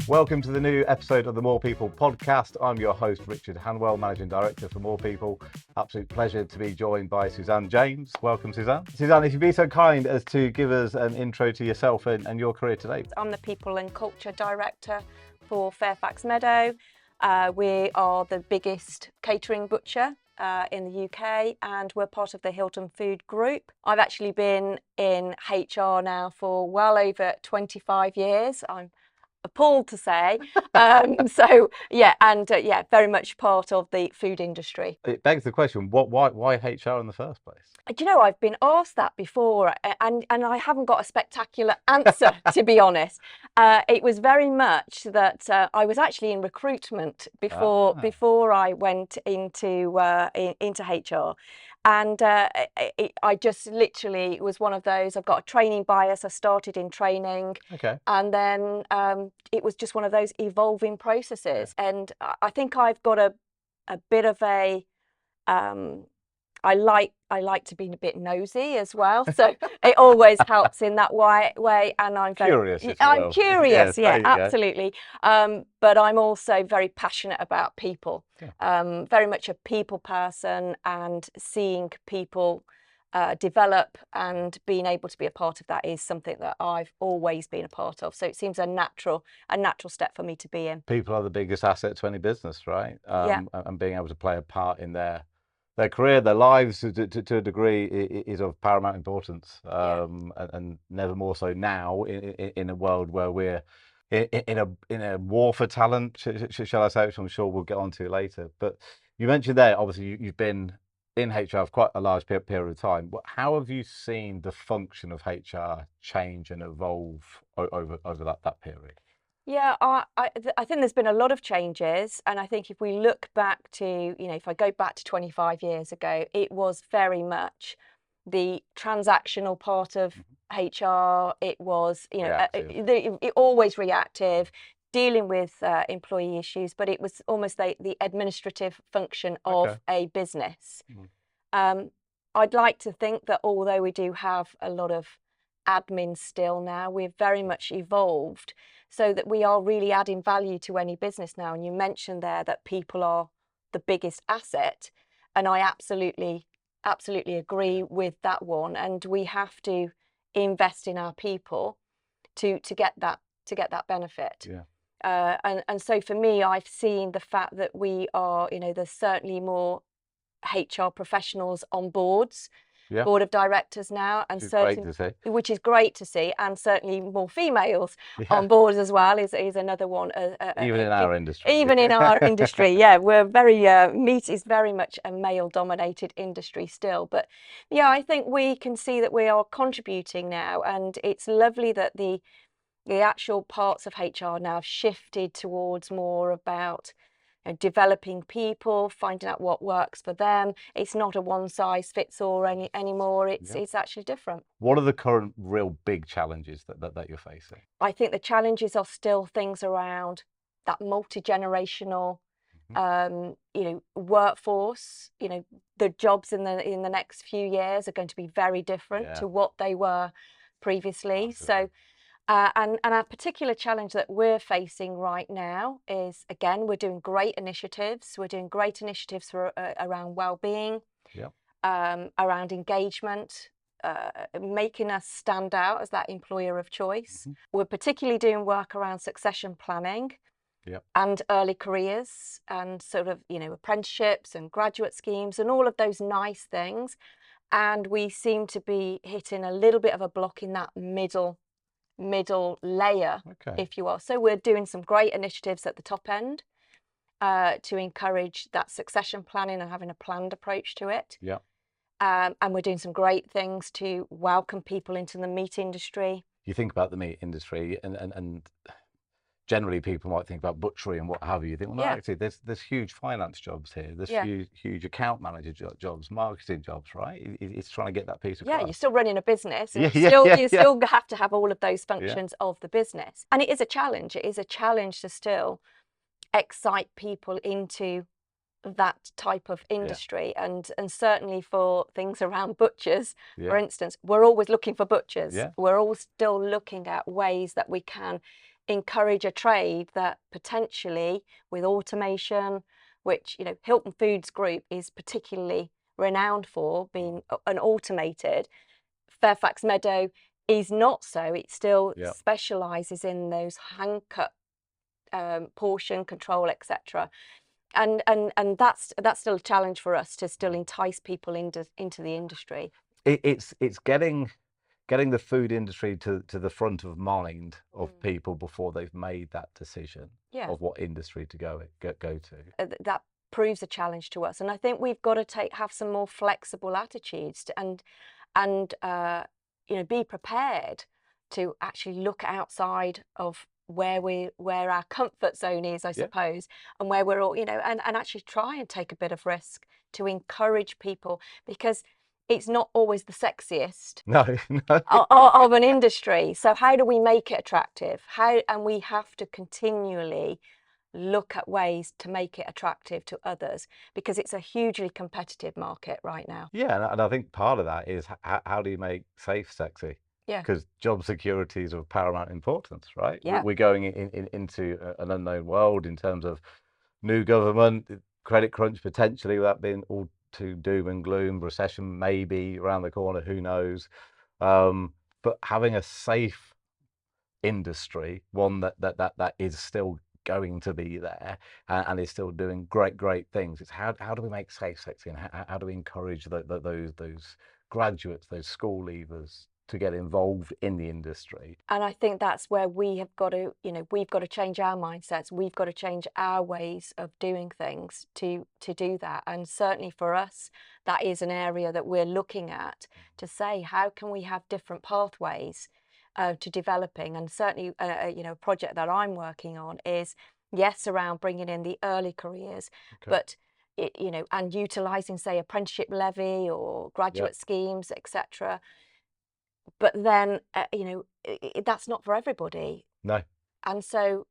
Welcome to the new episode of the More People Podcast. I'm your host, Richard Hanwell, Managing Director for More People. Absolute pleasure to be joined by Suzanne James. Welcome, Suzanne. Suzanne, if you'd be so kind as to give us an intro to yourself and your career today. I'm the People and Culture Director for FairFax Meadow. We are the biggest catering butcher in the UK, and we're part of the Hilton Food Group. I've actually been in HR now for well over 25 years. I'm appalled to say. Very much part of the food industry. It begs the question, why HR in the first place? Do you know, I've been asked that before, and I haven't got a spectacular answer, to be honest. It was very much that I was actually in recruitment before I went into HR. And I just literally was one of those, I've got a training bias. I started in training. Okay. And then it was just one of those evolving processes. Yeah. And I think I've got a bit of a, I like to be a bit nosy as well. So it always helps in that way. And I'm very curious. I'm curious, yes, absolutely. But I'm also very passionate about people. Yeah. Very much a people person, and seeing people develop and being able to be a part of that is something that I've always been a part of. So it seems a natural step for me to be in. People are the biggest asset to any business, right? And being able to play a part in their career, their lives to a degree is of paramount importance, and never more so now in a world where we're in a war for talent, shall I say, which I'm sure we'll get onto later. But you mentioned there, obviously, you've been in HR for quite a large period of time. How have you seen the function of HR change and evolve over that period? Yeah, I think there's been a lot of changes, and I think if we look back to, if I go back to 25 years ago, it was very much the transactional part of HR. It was, always reactive, dealing with employee issues, but it was almost the administrative function of a business. I'd like to think that although we do have a lot of admin still now, we've very much evolved so that we are really adding value to any business now. And you mentioned there that people are the biggest asset, and I absolutely agree with that one. And we have to invest in our people to get that benefit. Yeah. And so for me, I've seen the fact that we are, there's certainly more HR professionals on boards. Yeah. Board of directors now, and which is great to see, and certainly more females on boards as well is another one. Even in our industry. Even in our industry, yeah, we're very meat is very much a male-dominated industry still, but yeah, I think we can see that we are contributing now, and it's lovely that the actual parts of HR now have shifted towards more about developing people, finding out what works for them. It's not a one-size-fits-all anymore. It's actually different. What are the current real big challenges that you're facing? I think the challenges are still things around that multi-generational, workforce. The jobs in the next few years are going to be very different to what they were previously. Absolutely. So. And our particular challenge that we're facing right now is, again, we're doing great initiatives. We're doing great initiatives for around well-being, around engagement, making us stand out as that employer of choice. We're particularly doing work around succession planning and early careers, and sort of, apprenticeships and graduate schemes and all of those nice things. And we seem to be hitting a little bit of a block in that middle layer, if you will. So we're doing some great initiatives at the top end to encourage that succession planning and having a planned approach to it. Yeah. And we're doing some great things to welcome people into the meat industry. You think about the meat industry, and generally people might think about butchery and what have you. You think, well, no, actually, there's huge finance jobs here. There's huge account manager jobs, marketing jobs, right? It's trying to get that piece across. Yeah, you're still running a business. And you still have to have all of those functions of the business. And it is a challenge. It is a challenge to still excite people into that type of industry. And certainly for things around butchers, for instance, we're always looking for butchers. We're all still looking at ways that we can encourage a trade that potentially, with automation, which, you know, Hilton Foods Group is particularly renowned for being an automated, FairFax Meadow is not so. It still specialises in those hand cut portion control, etc. And that's still a challenge for us to still entice people into the industry. It's getting the food industry to the front of mind of people before they've made that decision of what industry to go to. That proves a challenge to us, and I think we've got to have some more flexible attitudes and you know, be prepared to actually look outside of where our comfort zone is, I suppose, and where we're all, you know, and actually try and take a bit of risk to encourage people, because it's not always the sexiest of an industry. So how do we make it attractive? And we have to continually look at ways to make it attractive to others, because it's a hugely competitive market right now. Yeah, and I think part of that is how do you make safe sexy? Yeah. Because job security is of paramount importance, right? Yeah. We're going into an unknown world in terms of new government, credit crunch potentially, without being all too doom and gloom, recession maybe around the corner, who knows? But having a safe industry, one that is still going to be there and is still doing great things. It's how do we make safe sexy, and how do we encourage those graduates, those school leavers, to get involved in the industry? And I think that's where we have got to, you know, we've got to change our mindsets. We've got to change our ways of doing things to do that. And certainly for us, that is an area that we're looking at, to say, how can we have different pathways to developing? And certainly, you know, a project that I'm working on is, yes, around bringing in the early careers, but you know, and utilising, say, apprenticeship levy or graduate schemes, etc. But then, you know, that's not for everybody. No. And so,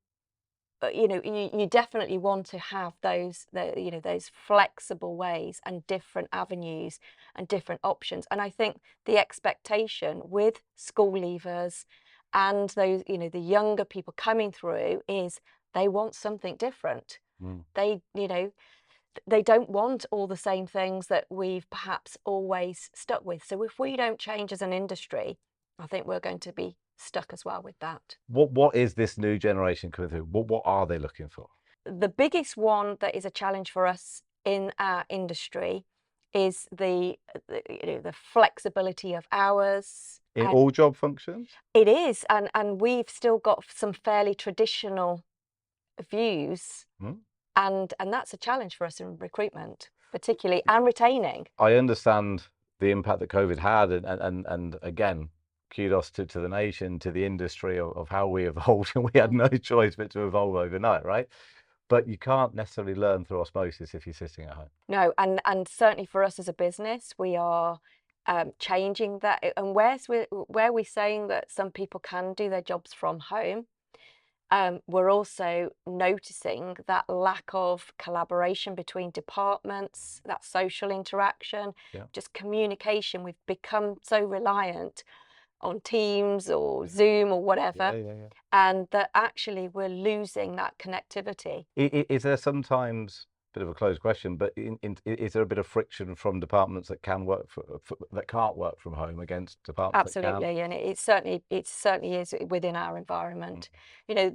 you know, you definitely want to have those flexible ways and different avenues and different options. And I think the expectation with school leavers and those, you know, the younger people coming through is they want something different. They, you know, they don't want all the same things that we've perhaps always stuck with. So if we don't change as an industry, I think we're going to be stuck as well with that. What is this new generation coming through? What are they looking for? The biggest one that is a challenge for us in our industry is the flexibility of hours. In all job functions? It is, and we've still got some fairly traditional views. And that's a challenge for us in recruitment, particularly, and retaining. I understand the impact that COVID had, and again, kudos to the nation, to the industry of how we evolved, and we had no choice but to evolve overnight, right? But you can't necessarily learn through osmosis if you're sitting at home. No, and certainly for us as a business, we are changing that. And where we're saying that some people can do their jobs from home, we're also noticing that lack of collaboration between departments, that social interaction, just communication. We've become so reliant on Teams or Zoom or whatever, and that actually we're losing that connectivity. Is there sometimes, bit of a closed question, but is there a bit of friction from departments that can work that can't work from home against departments that can? Absolutely, and it certainly is within our environment. You know,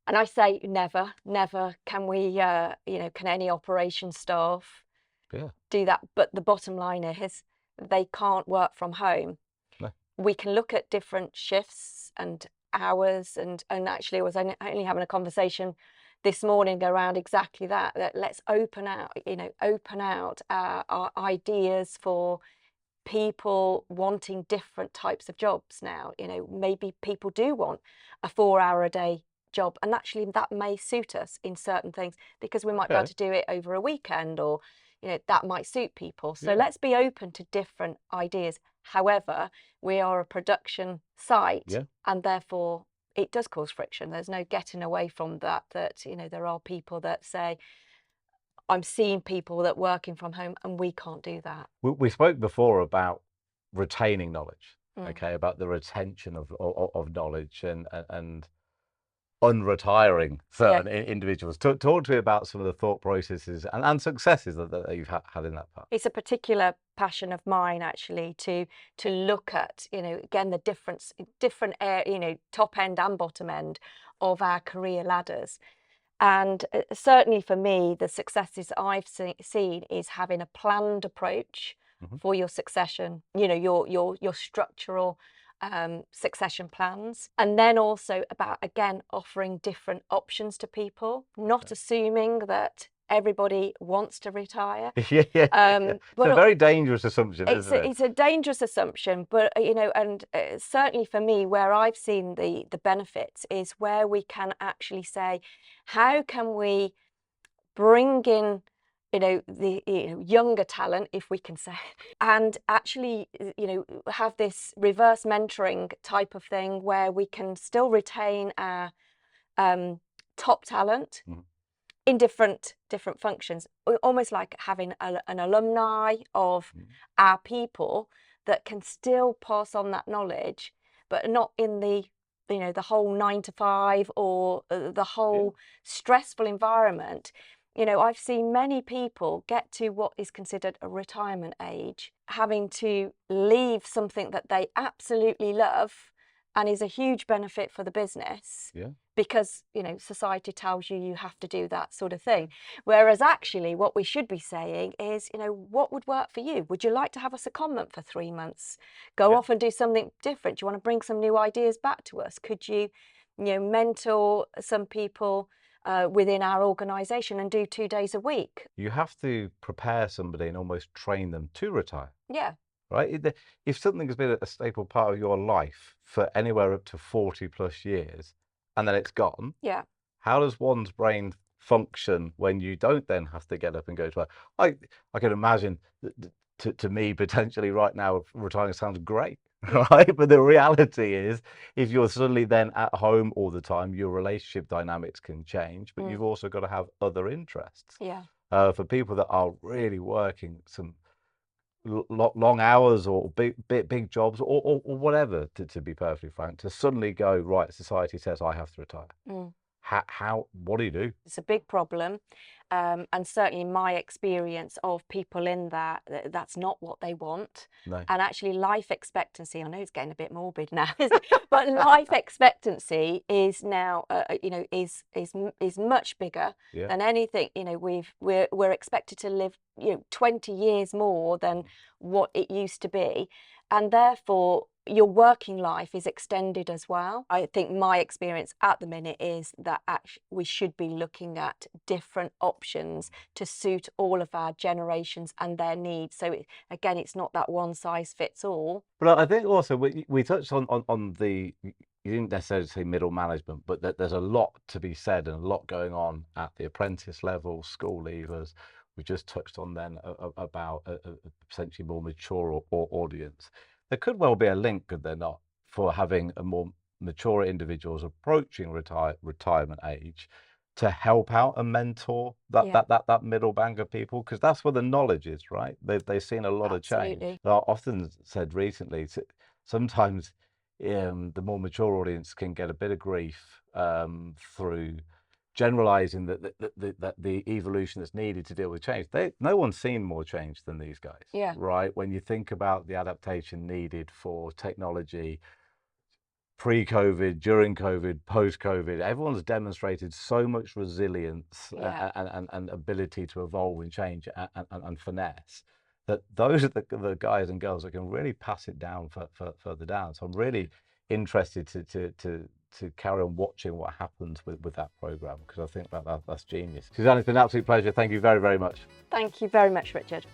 and I say never can we, you know, can any operations staff do that? But the bottom line is they can't work from home. No. We can look at different shifts and hours, and actually I was only having a conversation this morning around exactly that let's open out our ideas for people wanting different types of jobs now. You know, maybe people do want a 4-hour-a-day job, and actually that may suit us in certain things, because we might be able to do it over a weekend, or, you know, that might suit people. So let's be open to different ideas. However, we are a production site, and therefore it does cause friction. There's no getting away from that, you know, there are people that say, I'm seeing people that working from home, and we can't do that. We spoke before about retaining knowledge, about the retention of knowledge, and unretiring certain individuals. Talk to me about some of the thought processes and successes that you've had in that part. It's a particular passion of mine, actually, to look at, again, the different top end and bottom end of our career ladders. And certainly for me, the successes I've seen is having a planned approach for your succession, your structural succession plans, and then also about, again, offering different options to people, not assuming that everybody wants to retire. But it's a very dangerous assumption, isn't it? It's a dangerous assumption, but and certainly for me, where I've seen the benefits is where we can actually say, how can we bring in the younger talent, if we can say, and actually have this reverse mentoring type of thing where we can still retain our top talent in different functions, almost like having an alumni of our people that can still pass on that knowledge, but not in the the whole 9 to 5 or the whole stressful environment. I've seen many people get to what is considered a retirement age, having to leave something that they absolutely love and is a huge benefit for the business. Because society tells you have to do that sort of thing, whereas actually what we should be saying is, what would work for you? Would you like to have a secondment for 3 months, go off and do something different? Do you want to bring some new ideas back to us? Could you mentor some people within our organisation and do 2 days a week? You have to prepare somebody and almost train them to retire. Right? If something has been a staple part of your life for anywhere up to 40 plus years and then it's gone, how does one's brain function when you don't then have to get up and go to work? I can imagine to me potentially right now retiring sounds great, right? But the reality is, if you're suddenly then at home all the time, your relationship dynamics can change, but you've also got to have other interests. For people that are really working some long hours or big jobs or whatever, to be perfectly frank, to suddenly go, right, society says I have to retire. What do you do? It's a big problem, and certainly my experience of people in that's not what they want. And actually life expectancy, I know it's getting a bit morbid now, but life expectancy is now is much bigger than anything. We're expected to live 20 years more than what it used to be, and therefore your working life is extended as well. I think my experience at the minute is that actually we should be looking at different options to suit all of our generations and their needs. So again, it's not that one size fits all. But I think also we touched on the, you didn't necessarily say middle management, but that there's a lot to be said and a lot going on at the apprentice level, school leavers. We just touched on then about a potentially more mature audience. There could well be a link, could there not, for having a more mature individuals approaching retirement age to help out and mentor that middle bank of people, because that's where the knowledge is, right? They've seen a lot of change. I've often said recently, sometimes the more mature audience can get a bit of grief through generalizing that the evolution that's needed to deal with change. No one's seen more change than these guys, right? When you think about the adaptation needed for technology, pre-COVID, during COVID, post-COVID, everyone's demonstrated so much resilience and ability to evolve and change and finesse, that those are the guys and girls that can really pass it down further down. So I'm really interested to carry on watching what happens with that program, because I think that's genius. Suzanne, it's been an absolute pleasure. Thank you very, very much. Thank you very much, Richard.